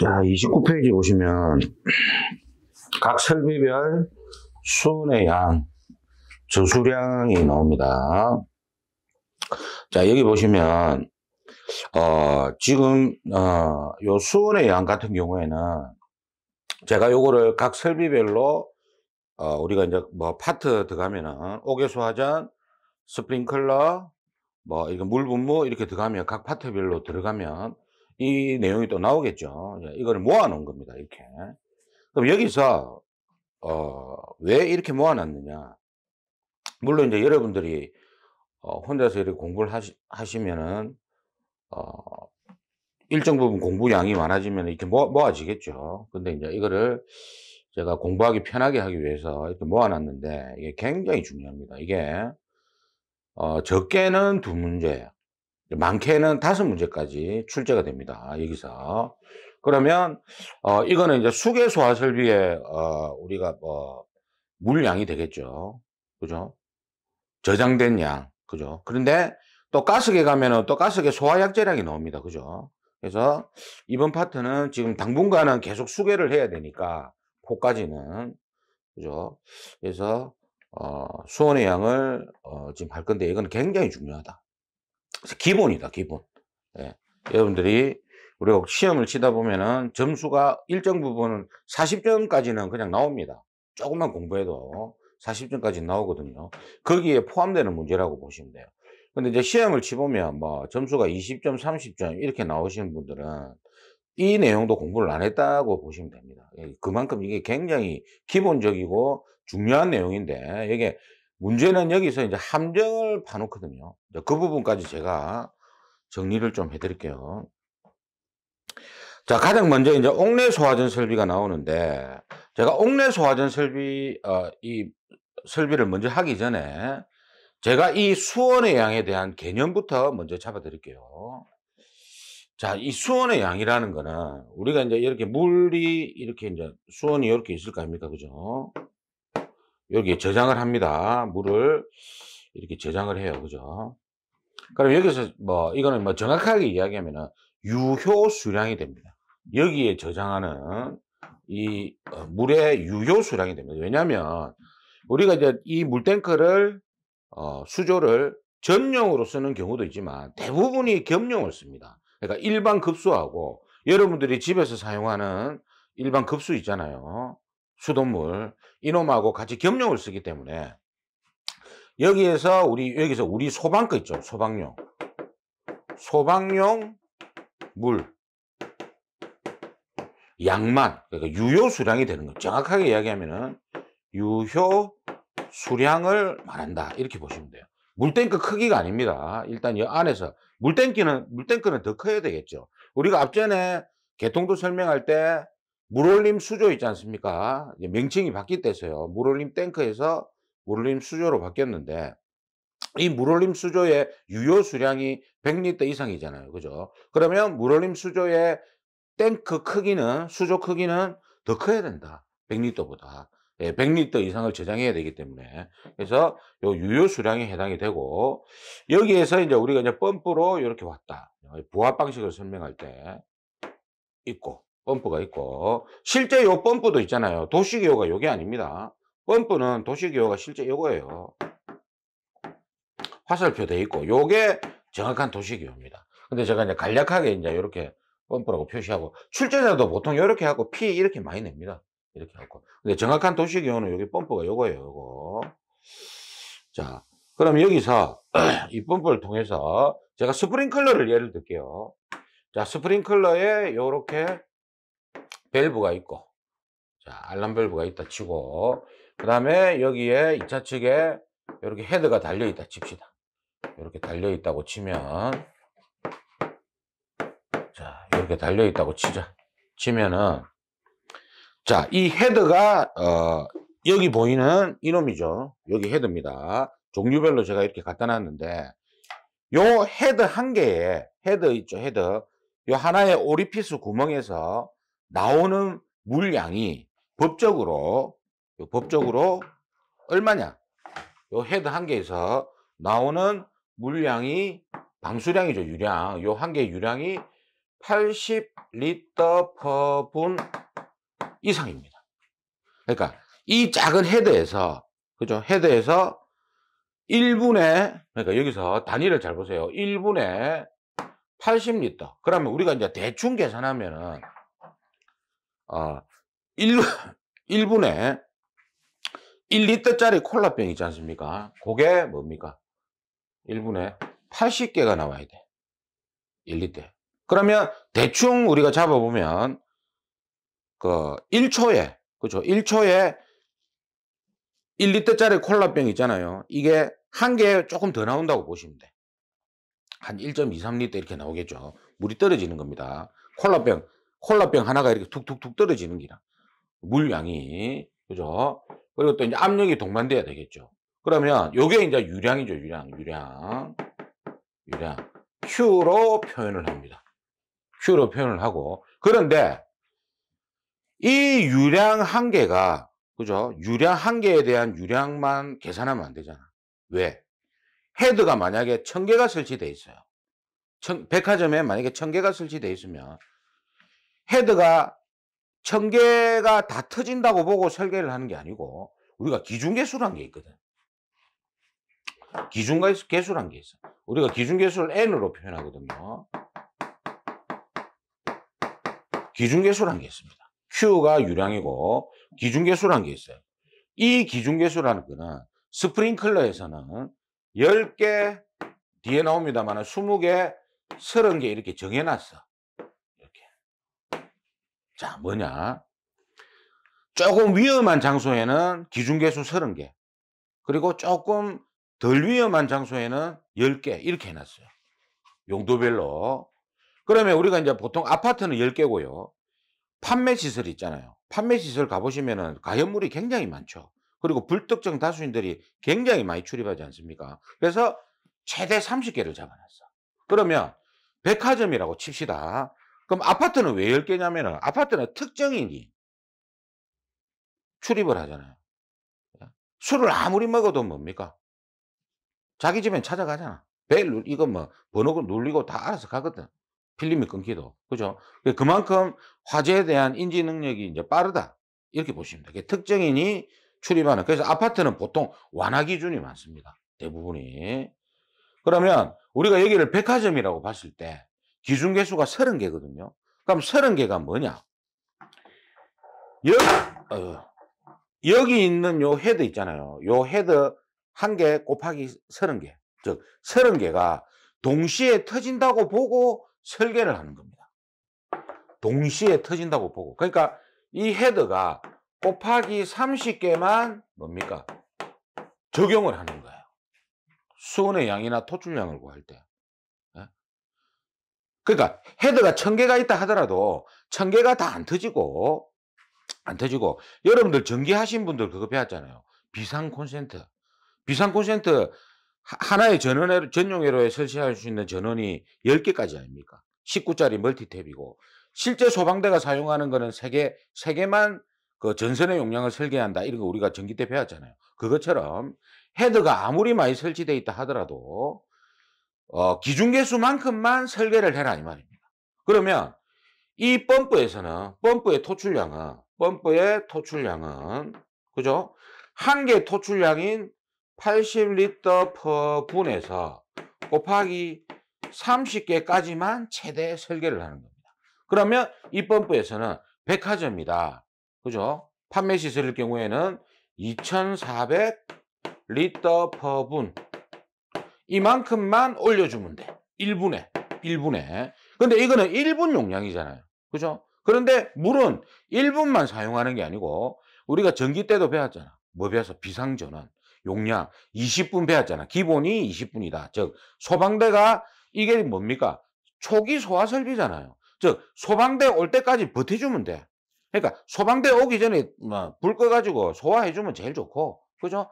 자, 29페이지 보시면 각 설비별 수온의 양, 저수량이 나옵니다. 자, 여기 보시면 지금 요 수온의 양 같은 경우에는 제가 요거를 각 설비별로 우리가 이제 뭐 파트 들어가면은 옥외수화전, 스프링클러, 뭐 이거 물 분무 이렇게 들어가면 각 파트별로 들어가면 이 내용이 또 나오겠죠. 이거를 모아 놓은 겁니다. 이렇게. 그럼 여기서 왜 이렇게 모아 놨느냐. 물론 이제 여러분들이 혼자서 이렇게 공부를 하시면은 일정 부분 공부량이 많아지면 이렇게 모아지겠죠. 근데 이제 이거를 제가 공부하기 편하게 하기 위해서 이렇게 모아 놨는데 이게 굉장히 중요합니다. 이게 적게는 2문제, 많게는 5문제까지 출제가 됩니다. 여기서. 그러면 이거는 이제 수계소화 설비에 우리가 물량이 되겠죠. 그죠? 저장된 양. 그죠? 그런데 또 가스계 가면은 또 가스계 소화약재량이 나옵니다. 그죠? 그래서 이번 파트는 지금 당분간은 계속 수계를 해야 되니까 코까지는. 그죠? 그래서 수온의 양을 지금 할 건데 이건 굉장히 중요하다. 기본이다, 기본. 예. 여러분들이 우리가 시험을 치다 보면은 점수가 일정 부분은 40점까지는 그냥 나옵니다. 조금만 공부해도 40점까지 나오거든요. 거기에 포함되는 문제라고 보시면 돼요. 근데 이제 시험을 치보면 뭐 점수가 20점, 30점 이렇게 나오시는 분들은 이 내용도 공부를 안 했다고 보시면 됩니다. 그만큼 이게 굉장히 기본적이고 중요한 내용인데, 이게 문제는 여기서 이제 함정을 파놓거든요. 그 부분까지 제가 정리를 좀 해드릴게요. 자, 가장 먼저 이제 옥내 소화전 설비가 나오는데, 제가 옥내 소화전 설비, 이 설비를 먼저 하기 전에 제가 이 수온의 양에 대한 개념부터 먼저 잡아드릴게요. 자, 이 수온의 양이라는 거는 우리가 이제 이렇게 물이 이렇게 이제 수온이 이렇게 있을 거 아닙니까? 그죠? 여기에 저장을 합니다. 물을 이렇게 저장을 해요. 그죠? 그럼 여기서 뭐 이거는 뭐 정확하게 이야기하면은 유효 수량이 됩니다. 여기에 저장하는 이 물의 유효 수량이 됩니다. 왜냐하면 우리가 이제 이 물탱크를 수조를 전용으로 쓰는 경우도 있지만 대부분이 겸용을 씁니다. 그러니까 일반 급수하고 여러분들이 집에서 사용하는 일반 급수 있잖아요. 수돗물. 이놈하고 같이 겸용을 쓰기 때문에 여기서 우리 소방거 있죠. 소방용 물 양만, 그러니까 유효 수량이 되는 거예요. 정확하게 이야기하면은 유효 수량을 말한다. 이렇게 보시면 돼요. 물탱크 크기가 아닙니다. 일단 이 안에서 물탱크는 더 커야 되겠죠. 우리가 앞전에 개통도 설명할 때 물올림 수조 있지 않습니까? 이제 명칭이 바뀌었대서요. 물올림 탱크에서 물올림 수조로 바뀌었는데, 이 물올림 수조의 유효 수량이 100리터 이상이잖아요. 그죠? 그러면 물올림 수조의 탱크 크기는, 수조 크기는 더 커야 된다. 100리터보다. 100리터 이상을 저장해야 되기 때문에. 그래서 요 유효 수량에 해당이 되고, 여기에서 이제 우리가 이제 펌프로 이렇게 왔다. 부합 방식을 설명할 때 있고, 펌프가 있고, 실제 요 펌프도 있잖아요. 도식기호가 요게 아닙니다. 펌프는 도식기호가 실제 요거예요. 화살표 돼 있고, 요게 정확한 도식기호입니다. 근데 제가 이제 간략하게 이제 이렇게 펌프라고 표시하고, 출제자도 보통 이렇게 하고 피 이렇게 많이 냅니다. 이렇게 하고. 근데 정확한 도식기호는 여기 펌프가 요거예요. 요거. 자, 그럼 여기서 이 펌프를 통해서 제가 스프링클러를 예를 들게요. 자, 스프링클러에 요렇게 밸브가 있고, 자, 알람 밸브가 있다 치고, 그 다음에 여기에 2차 측에 이렇게 헤드가 달려 있다 칩시다. 이렇게 달려 있다고 치면, 자, 이렇게 달려 있다고 치면은, 자, 이 헤드가 여기 보이는 이놈이죠. 여기 헤드입니다. 종류별로 제가 이렇게 갖다 놨는데, 요 헤드 한 개에, 헤드 있죠, 헤드. 요 하나의 오리피스 구멍에서 나오는 물량이 법적으로 얼마냐? 요 헤드 한 개에서 나오는 물량이, 방수량이죠, 유량. 요 한 개의 유량이 80리터 per 분 이상입니다. 그러니까 이 작은 헤드에서, 그죠? 헤드에서 1분에, 그러니까 여기서 단위를 잘 보세요. 1분에 80리터. 그러면 우리가 이제 대충 계산하면은, 1분에 1리터짜리 콜라병 있지 않습니까? 그게 뭡니까? 1분에 80개가 나와야 돼. 1리터. 그러면 대충 우리가 잡아보면, 1초에, 그죠? 1초에 1리터짜리 콜라병 있잖아요. 이게 한 개 조금 더 나온다고 보시면 돼. 한 1.23리터 이렇게 나오겠죠. 물이 떨어지는 겁니다. 콜라병 하나가 이렇게 툭툭툭 떨어지는 기라. 물량이. 그죠? 그리고 또 이제 압력이 동반돼야 되겠죠. 그러면 요게 이제 유량이죠. 유량. Q로 표현을 합니다. Q로 표현을 하고. 그런데 이 유량 한 개가, 그죠? 유량 한 개에 대한 유량만 계산하면 안 되잖아. 왜? 헤드가 만약에 1000개가 설치되어 있어요. 백화점에 만약에 1000개가 설치되어 있으면 헤드가 1000개가 다 터진다고 보고 설계를 하는 게 아니고 우리가 기준계수라는 게 있거든. 기준계수라는 게 있어. 우리가 기준계수를 N으로 표현하거든요. 기준계수라는 게 있습니다. Q가 유량이고 기준계수라는 게 있어요. 이 기준계수라는 거는 스프링클러에서는 10개 뒤에 나옵니다만 20개, 30개 이렇게 정해놨어. 이렇게. 자, 뭐냐. 조금 위험한 장소에는 기준계수 30개. 그리고 조금 덜 위험한 장소에는 10개 이렇게 해놨어요. 용도별로. 그러면 우리가 이제 보통 아파트는 10개고요. 판매시설 있잖아요. 판매시설 가보시면은 가연물이 굉장히 많죠. 그리고 불특정 다수인들이 굉장히 많이 출입하지 않습니까? 그래서 최대 30개를 잡아놨어. 그러면 백화점이라고 칩시다. 그럼 아파트는 왜 10개냐면은 아파트는 특정인이 출입을 하잖아요. 술을 아무리 먹어도 뭡니까? 자기 집엔 찾아가잖아. 이거 뭐 번호 누르고 다 알아서 가거든. 필름이 끊기도. 그죠? 그만큼 화재에 대한 인지 능력이 이제 빠르다. 이렇게 보시면 돼요. 특정인이 출입하는. 그래서 아파트는 보통 완화 기준이 많습니다. 대부분이. 그러면 우리가 여기를 백화점이라고 봤을 때 기준 개수가 30개거든요. 그럼 30개가 뭐냐? 여기 있는 요 헤드 있잖아요. 요 헤드 한 개 곱하기 30개. 즉 30개가 동시에 터진다고 보고 설계를 하는 겁니다. 동시에 터진다고 보고. 그러니까 이 헤드가 곱하기 30개만 뭡니까? 적용을 하는 거예요. 수온의 양이나 토출량을 구할 때. 그러니까 헤드가 1000개가 있다 하더라도 1000개가 다 안 터지고 여러분들 전기하신 분들 그거 배웠잖아요. 비상 콘센트 하나의 전용회로에 설치할 수 있는 전원이 10개까지 아닙니까? 19짜리 멀티탭이고 실제 소방대가 사용하는 거는 3개만 그 전선의 용량을 설계한다. 이런 거 우리가 전기 때 배웠잖아요. 그것처럼 헤드가 아무리 많이 설치되어 있다 하더라도 기준계수만큼만 설계를 해라 이 말입니다. 그러면 이 펌프에서는 펌프의 토출량은 그죠? 한 개 토출량인 80리터 per 분에서 곱하기 30개까지만 최대 설계를 하는 겁니다. 그러면 이 펌프에서는 백화점이다. 그죠? 판매 시설일 경우에는 2400리터 per 분. 이만큼만 올려주면 돼. 1분에. 근데 이거는 1분 용량이잖아요. 그죠? 그런데 물은 1분만 사용하는 게 아니고 우리가 전기 때도 배웠잖아. 뭐 배웠어? 비상전원. 용량 20분 배웠잖아. 기본이 20분이다. 즉 소방대가 이게 뭡니까? 초기 소화 설비잖아요. 즉 소방대 올 때까지 버텨주면 돼. 그러니까 소방대 오기 전에 불 꺼가지고 소화해주면 제일 좋고, 그죠?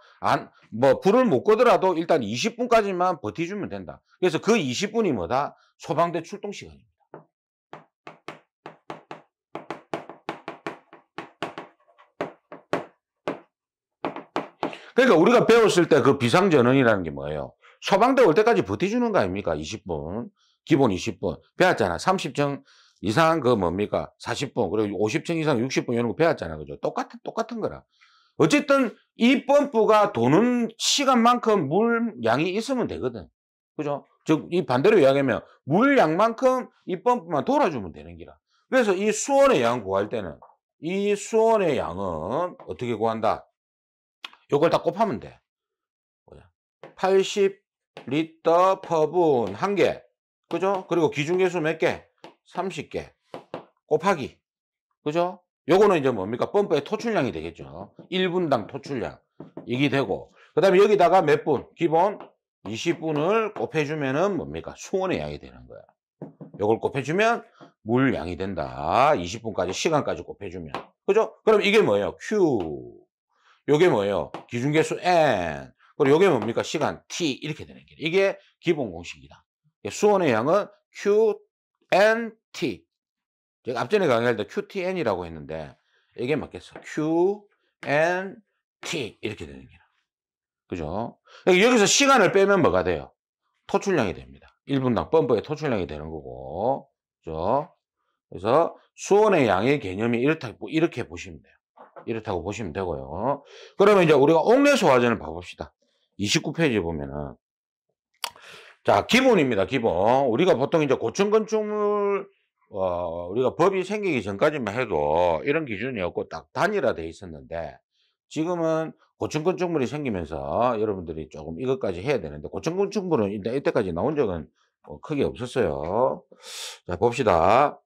불을 못 끄더라도 일단 20분까지만 버텨주면 된다. 그래서 그 20분이 뭐다? 소방대 출동 시간입니다. 그러니까 우리가 배웠을 때 그 비상전원이라는 게 뭐예요? 소방대 올 때까지 버텨주는 거 아닙니까? 20분. 기본 20분. 배웠잖아. 이상 그 뭡니까? 40분, 그리고 50층 이상 60분 이런 거 배웠잖아. 그죠? 똑같은 거라. 어쨌든 이 펌프가 도는 시간만큼 물 양이 있으면 되거든. 그죠? 즉, 이 반대로 이야기하면 물 양만큼 이 펌프만 돌아주면 되는 기라. 그래서 이 수온의 양 구할 때는 이 수온의 양은 어떻게 구한다? 요걸 다 곱하면 돼. 80리터 퍼분 한 개. 그죠? 그리고 기준계수 몇 개? 30개. 곱하기. 그죠? 요거는 이제 뭡니까? 펌프의 토출량이 되겠죠. 1분당 토출량. 이게 되고. 그 다음에 여기다가 몇 분? 기본 20분을 곱해주면은 뭡니까? 수온의 양이 되는 거야. 요걸 곱해주면 물 양이 된다. 20분까지, 시간까지 곱해주면. 그죠? 그럼 이게 뭐예요? Q. 요게 뭐예요? 기준계수 N. 그리고 요게 뭡니까? 시간 T. 이렇게 되는 게. 이게 기본 공식이다. 수온의 양은 Q, N, T. 제가 앞전에 강의할 때 QTN이라고 했는데 이게 맞겠어. Q, N, T 이렇게 되는 거야. 그죠? 여기서 시간을 빼면 뭐가 돼요? 토출량이 됩니다. 1분당 펌프의 토출량이 되는 거고. 그죠? 그래서 수온의 양의 개념이 이렇게 보시면 돼요. 이렇다고 보시면 되고요. 그러면 이제 우리가 옥내 소화전을 봐봅시다. 29페이지 보면은. 자, 기본입니다. 기본. 우리가 보통 이제 고층건축물 우리가 법이 생기기 전까지만 해도 이런 기준이 없고 딱 단일화되어 있었는데 지금은 고층건축물이 생기면서 여러분들이 조금 이것까지 해야 되는데 고층건축물은 일단 이때까지 나온 적은 크게 없었어요. 자, 봅시다.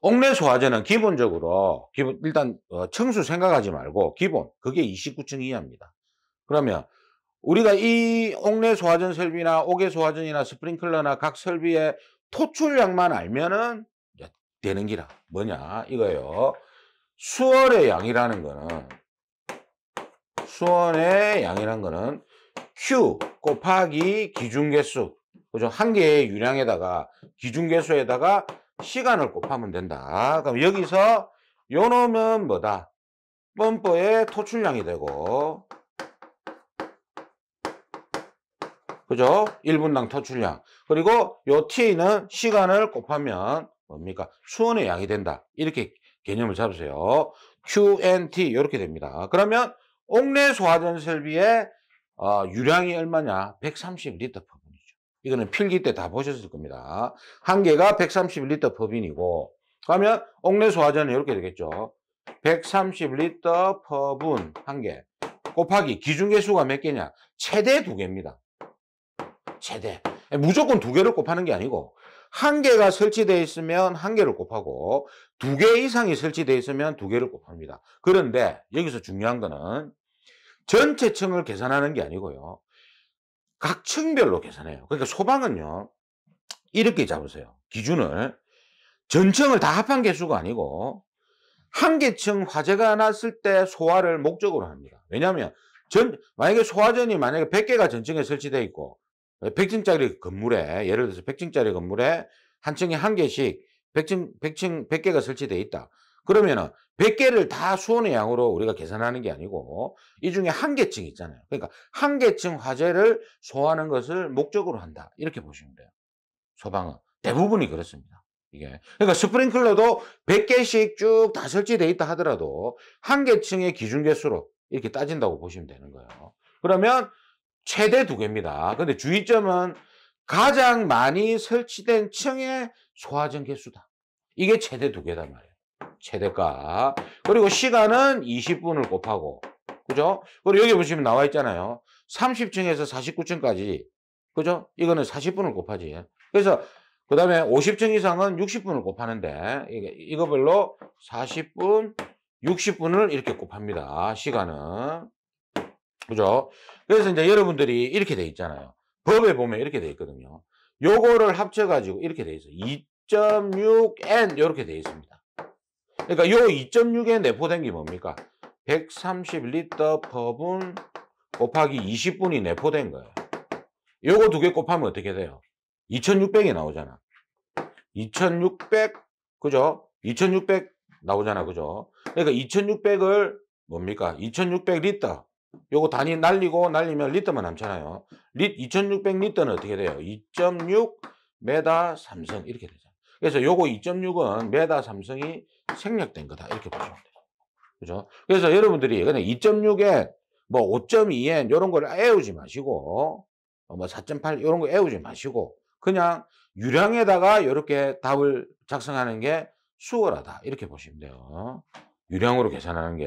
옥내 소화전은 기본적으로 일단 층수 생각하지 말고 기본 그게 29층 이하입니다. 그러면 우리가 이 옥내 소화전 설비나 옥외 소화전이나 스프링클러나 각 설비의 토출량만 알면은 되는 기라. 뭐냐? 이거예요. 수온의 양이라는 거는 Q 곱하기 기준개수. 그죠? 한 개의 유량에다가 기준개수에다가 시간을 곱하면 된다. 그럼 여기서 요 놈은 뭐다? 펌프의 토출량이 되고, 그죠? 1분당 토출량. 그리고 요 T는 시간을 곱하면 뭡니까? 수온의 양이 된다. 이렇게 개념을 잡으세요. QNT 이렇게 됩니다. 그러면 옥내 소화전 설비의 유량이 얼마냐? 130리터 퍼분이죠. 이거는 필기 때 다 보셨을 겁니다. 한 개가 130리터 퍼분이고 그러면 옥내 소화전은 이렇게 되겠죠. 130리터 퍼분 한 개 곱하기 기준계수가 몇 개냐? 최대 두 개입니다. 최대. 무조건 두 개를 곱하는 게 아니고 한 개가 설치되어 있으면 한 개를 곱하고 두 개 이상이 설치되어 있으면 두 개를 곱합니다. 그런데 여기서 중요한 거는 전체 층을 계산하는 게 아니고요. 각 층별로 계산해요. 그러니까 소방은요. 이렇게 잡으세요. 기준을. 전층을 다 합한 개수가 아니고 한 개 층 화재가 났을 때 소화를 목적으로 합니다. 왜냐하면 만약에 소화전이 만약에 100개가 전층에 설치되어 있고 100층짜리 건물에 예를 들어서 100층짜리 건물에 한 층에 한 개씩 100개가 설치되어 있다. 그러면은 100개를 다 수온의 양으로 우리가 계산하는 게 아니고 이 중에 한 개층 있잖아요. 그러니까 한 개층 화재를 소화하는 것을 목적으로 한다. 이렇게 보시면 돼요. 소방은 대부분이 그렇습니다. 이게 그러니까 스프링클러도 100개씩 쭉 다 설치되어 있다 하더라도 한 개층의 기준 개수로 이렇게 따진다고 보시면 되는 거예요. 그러면 최대 두 개입니다. 근데 주의점은 가장 많이 설치된 층의 소화전 개수다. 이게 최대 두 개단 말이에요. 최대가. 그리고 시간은 20분을 곱하고. 그죠? 그리고 여기 보시면 나와 있잖아요. 30층에서 49층까지. 그죠? 이거는 40분을 곱하지. 그래서 그 다음에 50층 이상은 60분을 곱하는데 이거별로 40분, 60분을 이렇게 곱합니다. 시간은. 그죠? 그래서 이제 여러분들이 이렇게 돼 있잖아요. 법에 보면 이렇게 돼 있거든요. 요거를 합쳐가지고 이렇게 돼 있어요. 2.6N 이렇게 돼 있습니다. 그러니까 요 2.6에 내포된 게 뭡니까? 130리터 퍼분 곱하기 20분이 내포된 거예요. 요거 두 개 곱하면 어떻게 돼요? 2600이 나오잖아. 2600, 그죠? 2600 나오잖아. 그죠? 그러니까 2600을 뭡니까? 2600리터. 요거 단위 날리면 리터만 남잖아요. 2600리터는 어떻게 돼요? 2.6 메다 삼성 이렇게 되죠. 그래서 요거 2.6은 메다 삼성이 생략된 거다. 이렇게 보시면 돼요. 그죠? 그래서 여러분들이 그냥 2.6엔 뭐 5.2엔 요런 걸 애우지 마시고, 뭐 4.8 요런 거 애우지 마시고, 그냥 유량에다가 요렇게 답을 작성하는 게 수월하다. 이렇게 보시면 돼요. 유량으로 계산하는 게.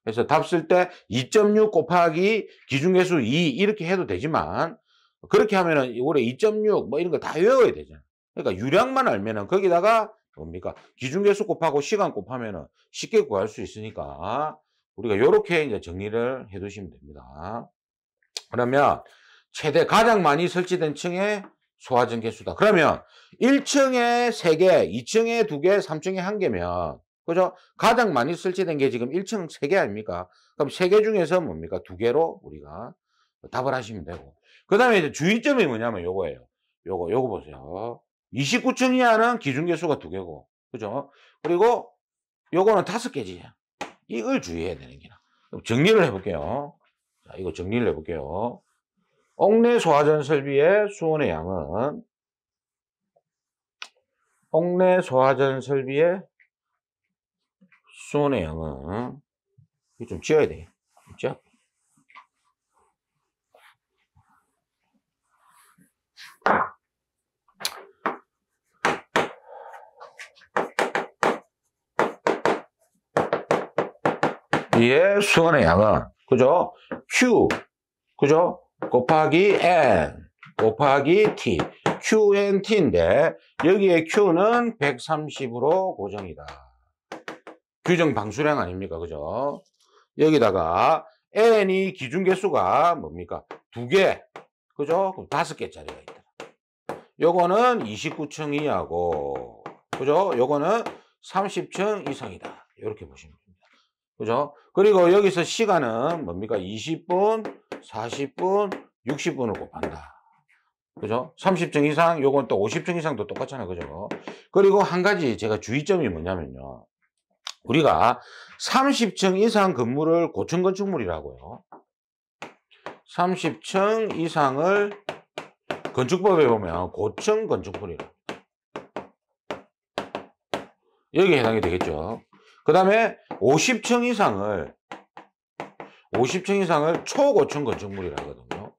그래서 답 쓸 때 2.6 곱하기 기준계수 2 이렇게 해도 되지만, 그렇게 하면은 올해 2.6 뭐 이런 거 다 외워야 되잖아요. 그러니까 유량만 알면은 거기다가 뭡니까? 기준계수 곱하고 시간 곱하면은 쉽게 구할 수 있으니까 우리가 요렇게 이제 정리를 해 두시면 됩니다. 그러면 최대 가장 많이 설치된 층의 소화전 개수다. 그러면 1층에 3개, 2층에 2개, 3층에 1개면, 그죠? 가장 많이 설치된 게 지금 1층 3개 아닙니까? 그럼 3개 중에서 뭡니까? 2개로 우리가 답을 하시면 되고. 그 다음에 이제 주의점이 뭐냐면 요거예요. 요거 보세요. 29층 이하는 기준개수가 2개고, 그죠? 그리고 요거는 5개지. 이걸 주의해야 되는 게나. 정리를 해볼게요. 자, 이거 정리를 해볼게요. 옥내 소화전 설비의 수온의 양은, 옥내 소화전 설비의 수온의 양은, 이거 좀 지어야 돼. 그죠? 이의 수온의 양은, 그죠? Q, 그죠? 곱하기 N, 곱하기 T. QNT인데, 여기에 Q는 130으로 고정이다. 규정 방수량 아닙니까? 그죠? 여기다가 N이 기준 개수가 뭡니까? 2개. 그죠? 그럼 5개짜리가 있다. 요거는 29층 이하고, 그죠? 요거는 30층 이상이다. 이렇게 보시면 됩니다. 그죠? 그리고 여기서 시간은 뭡니까? 20분, 40분, 60분을 곱한다. 그죠? 30층 이상, 요건 또 50층 이상도 똑같잖아요. 그죠? 그리고 한 가지 제가 주의점이 뭐냐면요. 우리가 30층 이상 건물을 고층 건축물이라고요. 30층 이상을 건축법에 보면 고층 건축물이라고. 여기에 해당이 되겠죠. 그 다음에 50층 이상을 초고층 건축물이라 하거든요.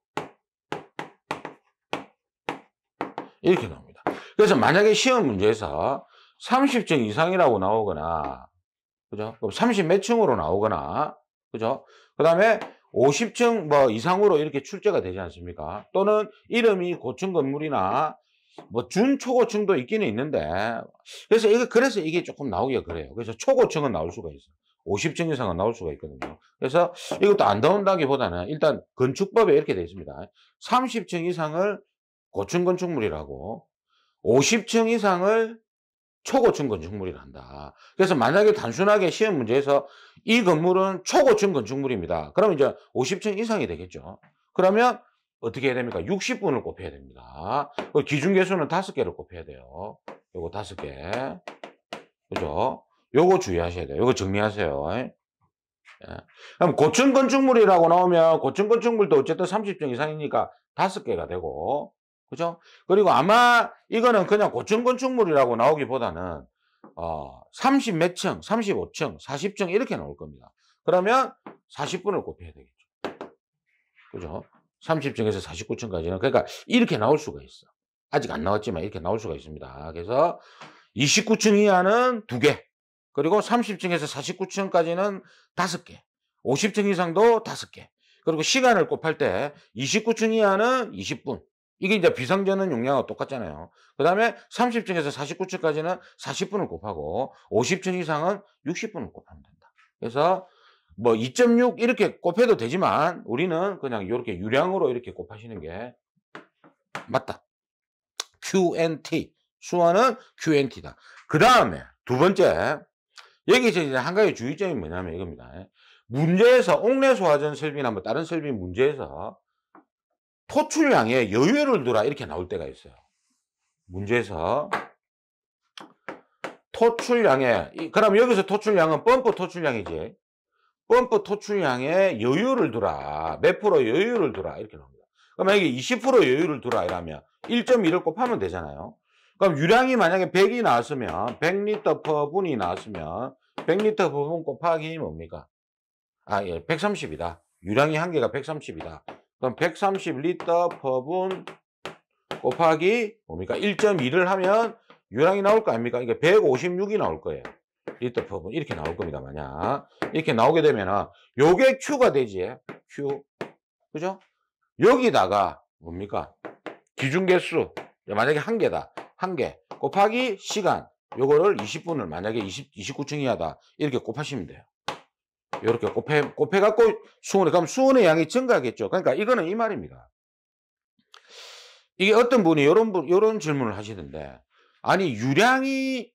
이렇게 나옵니다. 그래서 만약에 시험 문제에서 30층 이상이라고 나오거나, 그죠? 30 몇 층으로 나오거나, 그죠? 그 다음에 50층 뭐 이상으로 이렇게 출제가 되지 않습니까? 또는 이름이 고층 건물이나 뭐 준초고층도 있기는 있는데, 그래서 이게 조금 나오기가 그래요. 그래서 초고층은 나올 수가 있어요. 50층 이상은 나올 수가 있거든요. 그래서 이것도 안 나온다기보다는 일단 건축법에 이렇게 되어 있습니다. 30층 이상을 고층 건축물이라고, 50층 이상을 초고층 건축물이라 한다. 그래서 만약에 단순하게 시험 문제에서 이 건물은 초고층 건축물입니다. 그러면 이제 50층 이상이 되겠죠. 그러면 어떻게 해야 됩니까? 60분을 곱해야 됩니다. 기준 개수는 5개를 곱해야 돼요. 요거 5개. 그죠? 요거 주의하셔야 돼요. 요거 정리하세요. 예. 그럼 고층 건축물이라고 나오면 고층 건축물도 어쨌든 30층 이상이니까 5개가 되고, 그죠? 그리고 아마 이거는 그냥 고층 건축물이라고 나오기보다는 30 몇 층, 35층, 40층 이렇게 나올 겁니다. 그러면 40분을 곱해야 되겠죠. 그죠? 30층에서 49층까지는. 그러니까 이렇게 나올 수가 있어. 아직 안 나왔지만 이렇게 나올 수가 있습니다. 그래서 29층 이하는 2개. 그리고 30층에서 49층까지는 5개. 50층 이상도 5개. 그리고 시간을 곱할 때 29층 이하는 20분. 이게 이제 비상전원 용량하고 똑같잖아요. 그 다음에 30층에서 49층까지는 40분을 곱하고 50층 이상은 60분을 곱하면 된다. 그래서 뭐 2.6 이렇게 곱해도 되지만 우리는 그냥 이렇게 유량으로 이렇게 곱하시는 게 맞다. QNT. 수화는 QNT다. 그 다음에 두 번째, 여기서 이제 한 가지 주의점이 뭐냐면 이겁니다. 문제에서 옥내 소화전 설비나 뭐 다른 설비 문제에서 토출량에 여유를 두라 이렇게 나올 때가 있어요. 문제에서 토출량에, 그럼 여기서 토출량은 펌프 토출량이지. 펌프 토출량에 여유를 두라. 몇 프로 여유를 두라. 이렇게 나옵니다. 그러면 이게 20% 여유를 두라 이러면 1.1을 곱하면 되잖아요. 그럼 유량이 만약에 100이 나왔으면 100리터 per 분이 나왔으면 100리터 per 분 곱하기 뭡니까? 예, 130이다. 유량이 한계가 130이다. 그럼 130리터 per 분 곱하기 뭡니까? 1.2를 하면 유량이 나올 거 아닙니까? 이게 156이 나올 거예요. 리터 per 분 이렇게 나올 겁니다. 만약 이렇게 나오게 되면은 요게 Q가 되지. Q. 그죠? 여기다가 뭡니까? 기준 개수. 만약에 한 개다. 한 개. 곱하기 시간. 요거를 20분을 만약에 29층 이하다. 이렇게 곱하시면 돼요. 이렇게 곱해갖고 그럼 수온의 양이 증가하겠죠. 그러니까 이거는 이 말입니다. 이게 어떤 분이 요런 질문을 하시던데, 아니, 유량이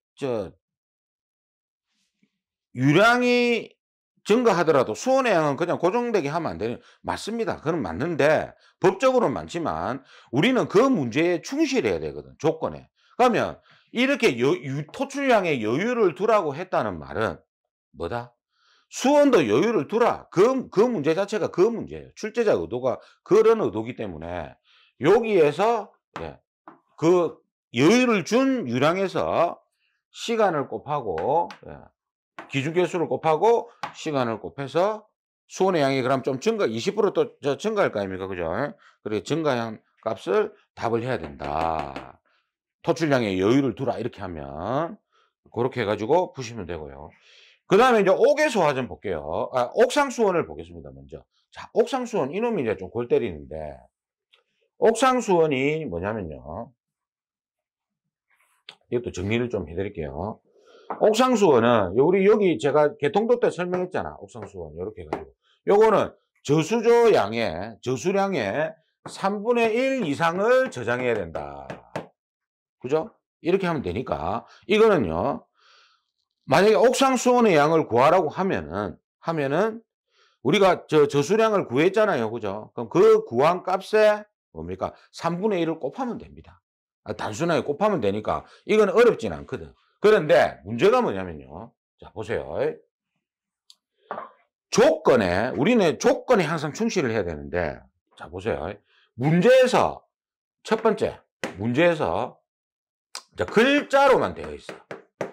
증가하더라도 수온의 양은 그냥 고정되게 하면 안 되는, 맞습니다. 그건 맞는데, 법적으로는 많지만, 우리는 그 문제에 충실해야 되거든, 조건에. 그러면, 이렇게 토출량에 여유를 두라고 했다는 말은, 뭐다? 수온도 여유를 두라. 그 문제 자체가 그 문제예요. 출제자 의도가 그런 의도기 때문에, 여기에서, 예, 그 여유를 준 유량에서 시간을 곱하고, 예, 기준계수를 곱하고 시간을 곱해서 수온의 양이 그럼 좀 20% 증가할 거 아닙니까? 그죠? 그래, 증가한 값을 답을 해야 된다. 토출량에 여유를 두라. 이렇게 하면, 그렇게 해가지고 푸시면 되고요. 그 다음에 이제 옥외수화 좀 볼게요. 옥상수온을 보겠습니다, 먼저. 자, 옥상수온, 이놈이 이제 좀 골 때리는데, 옥상수온이 뭐냐면요. 이것도 정리를 좀 해드릴게요. 옥상수온은 우리 여기 제가 개통도 때 설명했잖아. 옥상수온 이렇게 해가지고 요거는 저수량의 3분의 1 이상을 저장해야 된다. 그죠? 이렇게 하면 되니까 이거는요. 만약에 옥상수온의 양을 구하라고 하면은 우리가 저수량을 구했잖아요. 그죠? 그럼 그 구한 값에 뭡니까? 3분의 1을 곱하면 됩니다. 단순하게 곱하면 되니까 이건 어렵진 않거든. 그런데 문제가 뭐냐면요. 자, 보세요. 우리는 조건에 항상 충실을 해야 되는데, 자, 보세요. 첫 번째, 문제에서 글자로만 되어 있어.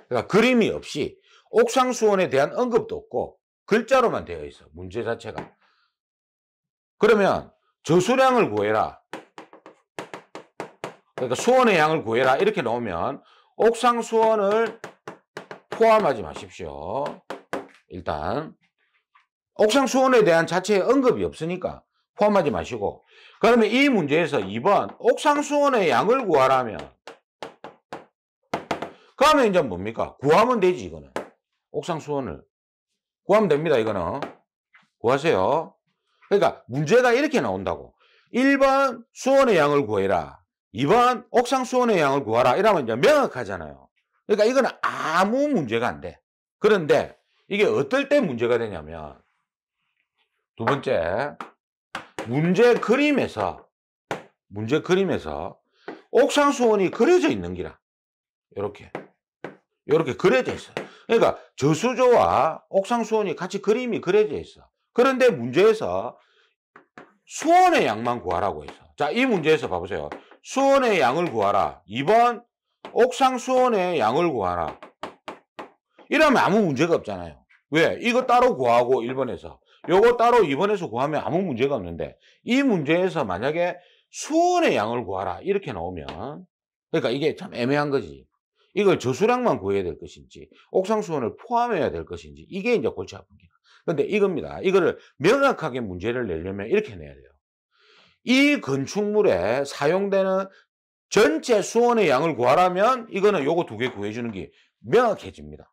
그러니까 그림이 없이 옥상수온에 대한 언급도 없고 글자로만 되어 있어. 문제 자체가. 그러면 저수량을 구해라. 그러니까 수온의 양을 구해라. 이렇게 나오면 옥상수온을 포함하지 마십시오. 일단 옥상수온에 대한 자체의 언급이 없으니까 포함하지 마시고, 그러면 이 문제에서 2번 옥상수온의 양을 구하라면, 그러면 이제 뭡니까? 구하면 되지. 이거는 옥상수온을 구하면 됩니다. 이거는 구하세요. 그러니까 문제가 이렇게 나온다고. 1번 수온의 양을 구해라, 2번 옥상수온의 양을 구하라. 이러면 이제 명확하잖아요. 그러니까 이거는 아무 문제가 안 돼. 그런데 이게 어떨 때 문제가 되냐면, 두 번째, 문제 그림에서 옥상수온이 그려져 있는 기라. 이렇게 그려져 있어. 그러니까 저수조와 옥상수온이 같이 그림이 그려져 있어. 그런데 문제에서 수온의 양만 구하라고 했어. 자, 이 문제에서 봐보세요. 수온의 양을 구하라. 2번 옥상수온의 양을 구하라. 이러면 아무 문제가 없잖아요. 왜? 이거 따로 구하고 1번에서 요거 따로 2번에서 구하면 아무 문제가 없는데, 이 문제에서 만약에 수온의 양을 구하라 이렇게 나오면, 그러니까 이게 참 애매한 거지. 이걸 저수량만 구해야 될 것인지 옥상수온을 포함해야 될 것인지, 이게 이제 골치 아픈 게. 근데 이겁니다. 이거를 명확하게 문제를 내려면 이렇게 내야 돼요. 이 건축물에 사용되는 전체 수온의 양을 구하라면 이거는 요거 두 개 구해주는 게 명확해집니다.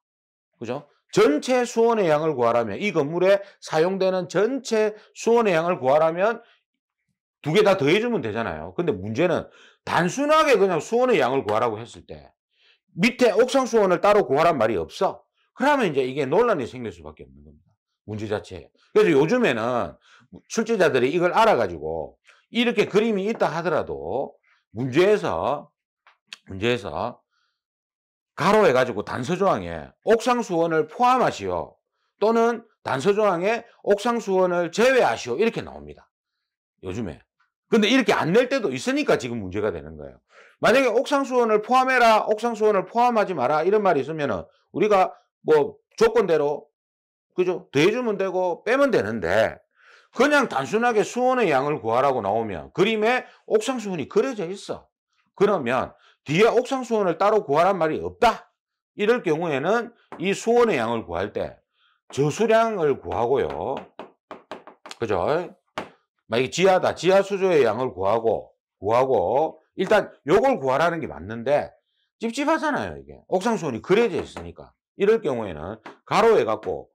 그죠? 전체 수온의 양을 구하라면, 이 건물에 사용되는 전체 수온의 양을 구하라면 두 개 다 더해주면 되잖아요. 근데 문제는 단순하게 그냥 수온의 양을 구하라고 했을 때 밑에 옥상 수온을 따로 구하란 말이 없어. 그러면 이제 이게 논란이 생길 수밖에 없는 겁니다. 문제 자체에. 그래서 요즘에는 출제자들이 이걸 알아가지고 이렇게 그림이 있다 하더라도 문제에서 가로해가지고 단서조항에 옥상수온을 포함하시오, 또는 단서조항에 옥상수온을 제외하시오, 이렇게 나옵니다. 요즘에. 근데 이렇게 안 낼 때도 있으니까 지금 문제가 되는 거예요. 만약에 옥상수원을 포함해라, 옥상수원을 포함하지 마라 이런 말이 있으면은 우리가 뭐 조건대로 그죠? 더해주면 되고 빼면 되는데 그냥 단순하게 수원의 양을 구하라고 나오면 그림에 옥상수원이 그려져 있어. 그러면 뒤에 옥상수원을 따로 구하란 말이 없다. 이럴 경우에는 이 수원의 양을 구할 때 저수량을 구하고요. 그죠? 만약에 지하다. 지하 수조의 양을 구하고 일단 요걸 구하라는 게 맞는데 찝찝하잖아요, 이게. 옥상수원이 그려져 있으니까. 이럴 경우에는 가로해 갖고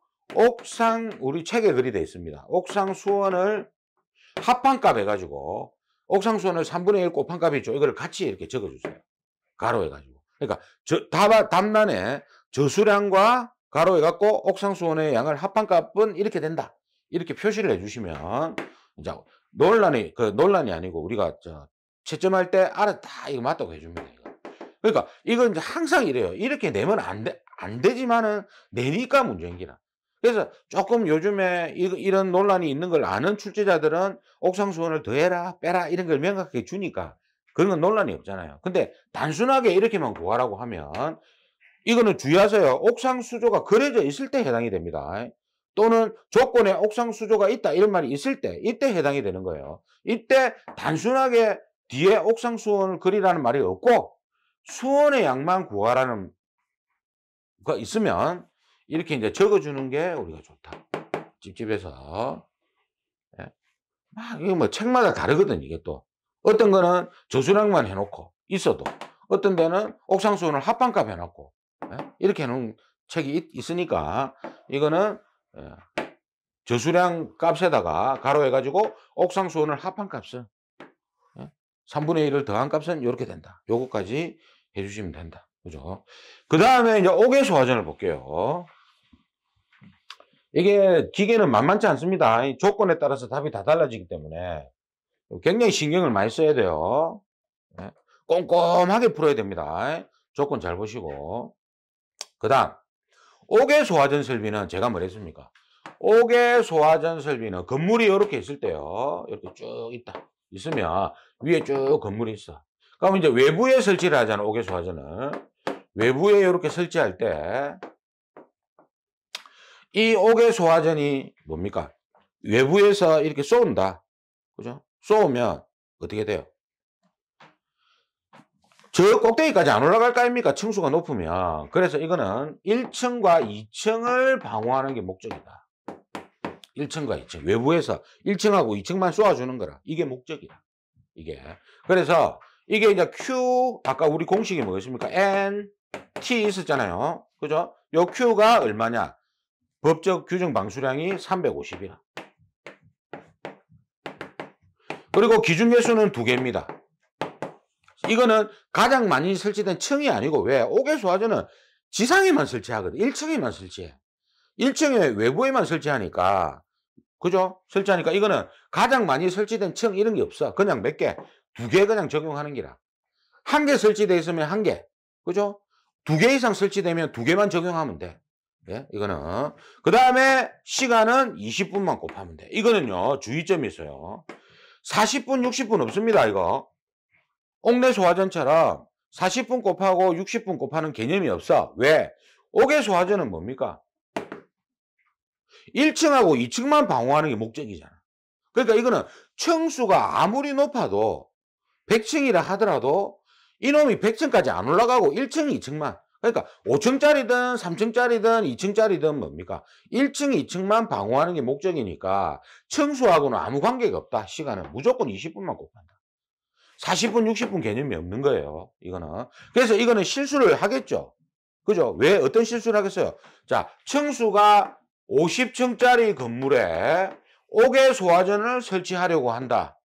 우리 책에 글이 되어 있습니다. 옥상수원을 합한값 해가지고 옥상수원을 3분의 1 곱한값 있죠. 이걸 같이 이렇게 적어주세요. 가로해 가지고. 그러니까 답란에 저수량과 가로해 갖고 옥상수원의 양을 합한값은 이렇게 된다. 이렇게 표시를 해주시면 이제 논란이 아니고 우리가 채점할 때 알았다 이거 맞다고 해줍니다. 이거. 그러니까 이건 이제 항상 이래요. 이렇게 내면 안 되지만은 내니까 문제인 기라. 그래서 조금 요즘에 이런 논란이 있는 걸 아는 출제자들은 옥상수원을 더해라 빼라 이런 걸 명확하게 주니까 그런 건 논란이 없잖아요. 근데 단순하게 이렇게만 구하라고 하면 이거는 주의하세요. 옥상수조가 그려져 있을 때 해당이 됩니다. 또는 조건에 옥상수조가 있다 이런 말이 있을 때 이때 해당이 되는 거예요. 이때 단순하게 뒤에 옥상수원을 그리라는 말이 없고 수원의 양만 구하라는 거 있으면 이렇게 이제 적어주는 게 우리가 좋다. 찝찝해서. 예. 이거 뭐 책마다 다르거든, 이게 또. 어떤 거는 저수량만 해놓고 있어도, 어떤 데는 옥상수원을 합한값 해놓고, 예? 이렇게 해놓은 책이 있으니까, 이거는, 저수량 값에다가 가로해가지고 옥상수원을 합한 값은, 3분의 1을 더한 값은 이렇게 된다. 요거까지 해주시면 된다. 그죠? 그 다음에 이제 옥외소화전을 볼게요. 이게 기계는 만만치 않습니다. 조건에 따라서 답이 다 달라지기 때문에 굉장히 신경을 많이 써야 돼요. 꼼꼼하게 풀어야 됩니다. 조건 잘 보시고. 그 다음 옥외소화전 설비는 제가 뭐랬습니까? 옥외소화전 설비는 건물이 이렇게 있을 때요. 이렇게 쭉 있으면 위에 쭉 건물이 있어. 그럼 이제 외부에 설치를 하잖아. 옥외소화전을. 외부에 이렇게 설치할 때 이 옥외소화전이 뭡니까? 외부에서 이렇게 쏘는다. 그죠? 쏘면 어떻게 돼요? 저 꼭대기까지 안 올라갈 거 아닙니까? 층수가 높으면. 그래서 이거는 1층과 2층을 방어하는 게 목적이다. 1층과 2층. 외부에서 1층하고 2층만 쏘아주는 거라. 이게 목적이야. 이게. 그래서 이게 이제 Q, 아까 우리 공식이 뭐였습니까? N, T 있었잖아요. 그죠? 요 Q가 얼마냐? 법적 규정 방수량이 350이라. 그리고 기준 개수는 2개입니다. 이거는 가장 많이 설치된 층이 아니고 왜? 옥외소화전은 지상에만 설치하거든. 1층에만 설치해. 1층에 외부에만 설치하니까 그죠? 설치하니까 이거는 가장 많이 설치된 층 이런 게 없어. 그냥 몇 개? 2개 그냥 적용하는 기라. 1개 설치되어 있으면 1개. 그죠? 2개 이상 설치되면 2개만 적용하면 돼. 예? 이거는. 그 다음에 시간은 20분만 곱하면 돼. 이거는요, 주의점이 있어요. 40분, 60분 없습니다, 이거. 옥내소화전처럼 40분 곱하고 60분 곱하는 개념이 없어. 왜? 옥외소화전은 뭡니까? 1층하고 2층만 방어하는 게 목적이잖아. 그러니까 이거는 층수가 아무리 높아도 100층이라 하더라도 이놈이 100층까지 안 올라가고 1층, 2층만. 그러니까 5층짜리든 3층짜리든 2층짜리든 뭡니까? 1층, 2층만 방어하는 게 목적이니까 층수하고는 아무 관계가 없다. 시간은 무조건 20분만 곱한다. 40분, 60분 개념이 없는 거예요. 이거는. 그래서 이거는 실수를 하겠죠. 그죠? 왜 어떤 실수를 하겠어요? 자, 층수가 50층짜리 건물에 옥외소화전을 설치하려고 한다.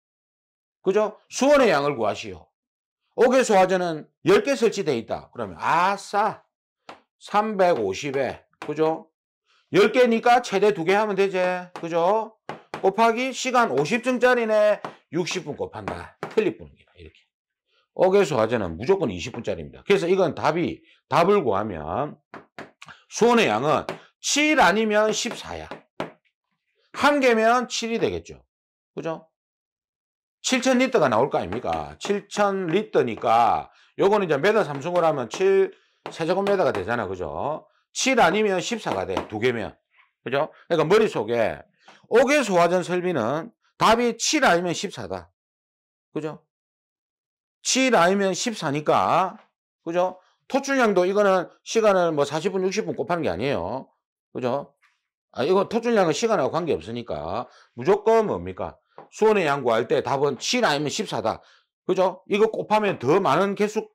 그죠? 수원의 양을 구하시오. 옥외소화전은 10개 설치되어 있다. 그러면 아싸 350에 그죠? 10개니까 최대 2개 하면 되지. 그죠? 곱하기 시간 50층짜리네 60분 곱한다. 틀릴 뿐이다. 이렇게. 옥외소화전은 무조건 20분짜리입니다. 그래서 이건 답을 구하면 수원의 양은 7 아니면 14야. 1개면 7이 되겠죠. 그죠? 7000리터가 나올 거 아닙니까? 7000리터니까 요거는 이제 메다 삼성으로 하면 7 세제곱미터가 되잖아. 그죠? 7 아니면 14가 돼. 두 개면. 그죠? 그러니까 머릿속에 옥외 소화전 설비는 답이 7 아니면 14다. 그죠? 7 아니면 14니까. 그죠? 토출량도 이거는 시간을 뭐 40분, 60분 곱하는 게 아니에요. 그죠? 이거 토출량은 시간하고 관계없으니까 무조건 뭡니까? 수온의 양 구할 때 답은 7 아니면 14다. 그죠? 이거 곱하면 더 많은 개수,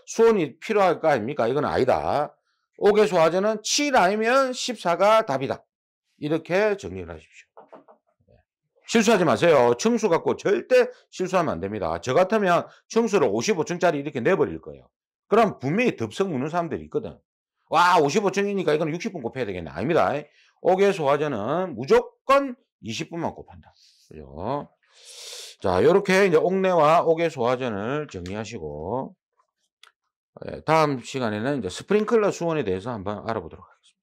수온이 필요할 거 아닙니까? 이건 아니다. 옥외 소화전은 7 아니면 14가 답이다. 이렇게 정리를 하십시오. 실수하지 마세요. 층수 갖고 절대 실수하면 안 됩니다. 저 같으면 층수를 55층짜리 이렇게 내버릴 거예요. 그럼 분명히 덥석 묻는 사람들이 있거든. 와, 55층이니까 이거는 60분 곱해야 되겠네. 아닙니다. 옥외 소화전은 무조건 20분만 곱한다. 그죠? 자, 요렇게 이제 옥내와 옥외 소화전을 정리하시고, 다음 시간에는 이제 스프링클러 수원에 대해서 한번 알아보도록 하겠습니다.